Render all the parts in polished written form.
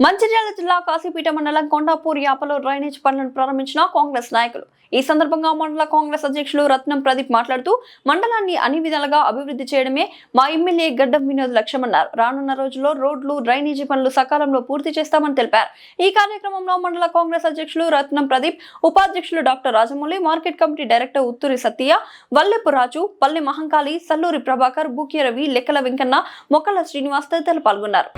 మంచిర్యాల జిల్లా కాశీపేట మండలం కొండాపూర్ యాపలో డ్రైనేజ్ పనులను ప్రారంభించిన కాంగ్రెస్ నాయకులు. ఈ సందర్భంగా మండల కాంగ్రెస్ అధ్యక్షులు రత్నం ప్రదీప్ మాట్లాడుతూ మండలాన్ని అన్ని విధాలుగా అభివృద్ధి చేయడమే మా ఎమ్మెల్యే గడ్డం వినోద్ లక్ష్యమన్నారు. రానున్న రోజుల్లో రోడ్లు, డ్రైనేజీ పనులు సకాలంలో పూర్తి చేస్తామని తెలిపారు. ఈ కార్యక్రమంలో మండల కాంగ్రెస్ అధ్యక్షులు రత్నం ప్రదీప్, ఉపాధ్యక్షులు doctor Rajamouli, market committee director Utturi Satya, Vallepu Raju, Palle Mahankali, Salluri Prabhakar, బూకే Ravi, లెక్కల వెంకన్న, మొక్కల శ్రీనివాస్ తదితరులు పాల్గొన్నారు.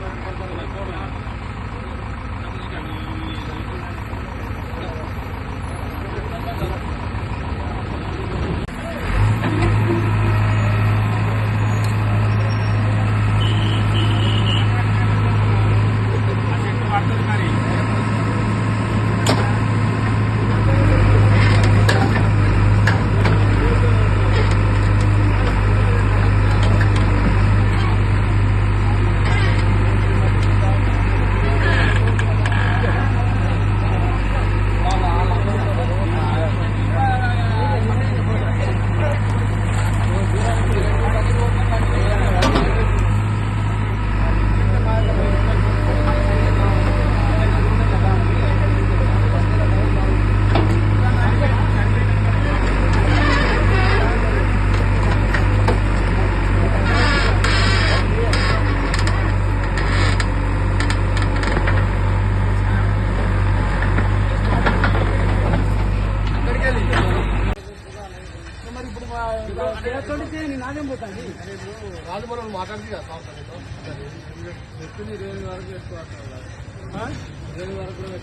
రాజభవన్ మాట్లాడి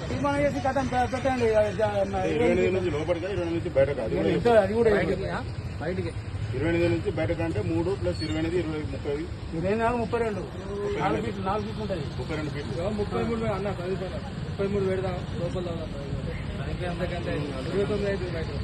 తీర్మానం చేసి కథం పెట్టండి. 28 నుంచి లోపలికి, 28 నుంచి బయట కాదు. అది కూడా బయటికి 28 నుంచి బయట కంటే 3 + 28 20 30 24 32 4 ఫీట్లు ఉంటుంది. 32 ఫీట్లు 33 అన్న 33 పెడదాం లోపల అంతకంటే 29 బయట.